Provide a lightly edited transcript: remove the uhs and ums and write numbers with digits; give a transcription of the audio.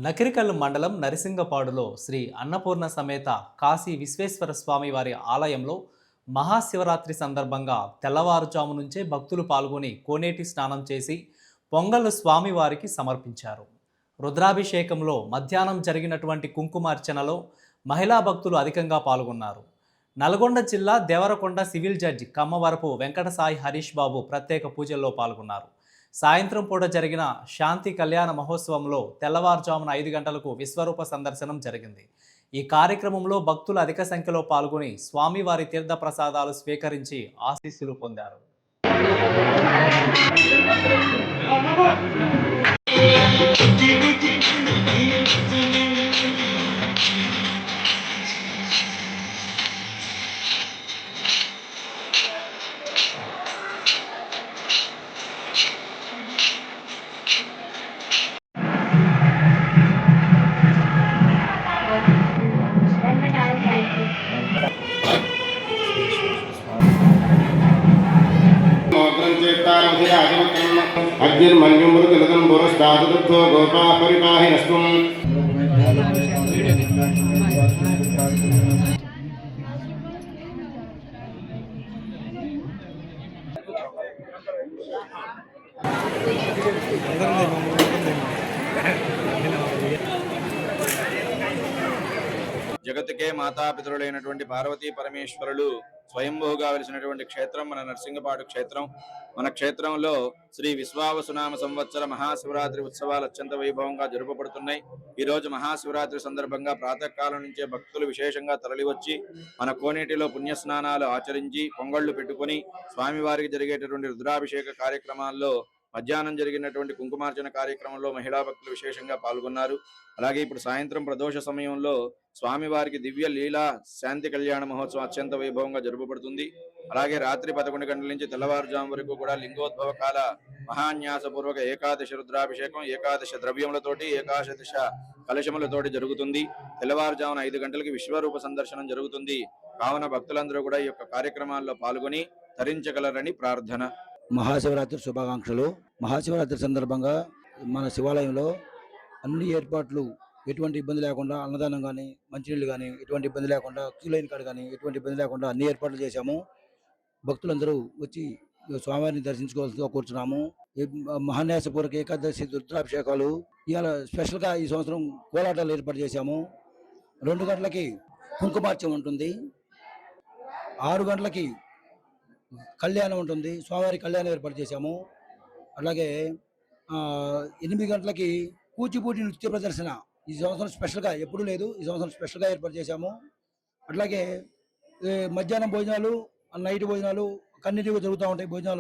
నకిరికల్లు మండలం నరసింగపాడులో శ్రీ అన్నపూర్ణ సమేత కాశీ విశ్వేశ్వర స్వామి వారి ఆలయంలో మహాశివరాత్రి సందర్భంగా తెల్లవారుజాము నుంచే భక్తులు పాల్గొని కోనేటి స్నానం చేసి పొంగళ్ళు స్వామివారికి సమర్పించారు. రుద్రాభిషేకంలో మధ్యాహ్నం జరిగినటువంటి కుంకుమార్చనలో మహిళా భక్తులు అధికంగా పాల్గొన్నారు. నల్గొండ జిల్లా దేవరకొండ సివిల్ జడ్జి కమ్మవరపు వెంకటసాయి హరీష్ బాబు ప్రత్యేక పూజల్లో పాల్గొన్నారు. సాయంత్రం పూట జరిగిన శాంతి కళ్యాణ మహోత్సవంలో తెల్లవారుజామున 5 గంటలకు విశ్వరూప సందర్శనం జరిగింది. ఈ కార్యక్రమంలో భక్తులు అధిక సంఖ్యలో పాల్గొని స్వామివారి తీర్థ ప్రసాదాలు స్వీకరించి ఆశీస్సులు పొందారు. అగ్నిర్మన్యుమృతలతం పురస్తాదుద్ధో గోపా పరిపాహినస్వం జగత్తుకే మాతాపితరులైనటువంటి పార్వతీ పరమేశ్వరులు స్వయంభూగా వెలిసినటువంటి క్షేత్రం మన నరసింగపాడు క్షేత్రం. మన క్షేత్రంలో శ్రీ విశ్వావసునామ సంవత్సర మహాశివరాత్రి ఉత్సవాలు అత్యంత వైభవంగా జరుపబడుతున్నాయి. ఈ రోజు మహాశివరాత్రి సందర్భంగా ప్రాతకాలం నుంచే భక్తులు విశేషంగా తరలివచ్చి మన కోనేటిలో పుణ్యస్నానాలు ఆచరించి పొంగళ్లు పెట్టుకుని స్వామివారికి జరిగేటటువంటి రుద్రాభిషేక కార్యక్రమాల్లో మధ్యాహ్నం జరిగినటువంటి కుంకుమార్చన కార్యక్రమంలో మహిళా భక్తులు విశేషంగా పాల్గొన్నారు. అలాగే ఇప్పుడు సాయంత్రం ప్రదోష సమయంలో స్వామివారికి దివ్య లీలా శాంతి కళ్యాణ మహోత్సవం అత్యంత వైభవంగా జరుపబడుతుంది. అలాగే రాత్రి 11 గంటల నుంచి తెల్లవారుజాము వరకు కూడా లింగోద్భవ కాల మహాన్యాసపూర్వక ఏకాదశి రుద్రాభిషేకం ఏకాదశ ద్రవ్యములతోటి ఏకాదశ కలశములతోటి జరుగుతుంది. తెల్లవారుజామున 5 గంటలకి విశ్వరూప సందర్శనం జరుగుతుంది. కావున భక్తులందరూ కూడా ఈ యొక్క కార్యక్రమాల్లో పాల్గొని తరించగలరని ప్రార్థన. మహాశివరాత్రి శుభాకాంక్షలు. మహాశివరాత్రి సందర్భంగా మన శివాలయంలో అన్ని ఏర్పాట్లు ఎటువంటి ఇబ్బంది లేకుండా, అన్నదానం కానీ మంచినీళ్ళు కానీ ఎటువంటి ఇబ్బంది లేకుండా, క్యూ లైన్ కాడ కానీ ఎటువంటి ఇబ్బంది లేకుండా అన్ని ఏర్పాట్లు చేశాము. భక్తులందరూ వచ్చి స్వామివారిని దర్శించుకోవాల్సిందిగా కూర్చున్నాము. మహాన్యాసపూర్వక ఏకాదశి రుద్రాభిషేకాలు ఇవాళ స్పెషల్గా ఈ సంవత్సరం కోలాటాలు ఏర్పాటు చేశాము. 2 గంటలకి కుంకుమార్చన ఉంటుంది, 6 గంటలకి కళ్యాణం ఉంటుంది, స్వామివారి కళ్యాణం ఏర్పాటు చేశాము. అలాగే 8 గంటలకి కూచిపూడి నృత్య ప్రదర్శన ఈ సంవత్సరం స్పెషల్గా ఎప్పుడూ లేదు, ఈ సంవత్సరం స్పెషల్గా ఏర్పాటు చేశాము. అట్లాగే మధ్యాహ్నం భోజనాలు, నైట్ భోజనాలు కంటిన్యూగా జరుగుతూ ఉంటాయి భోజనాలు.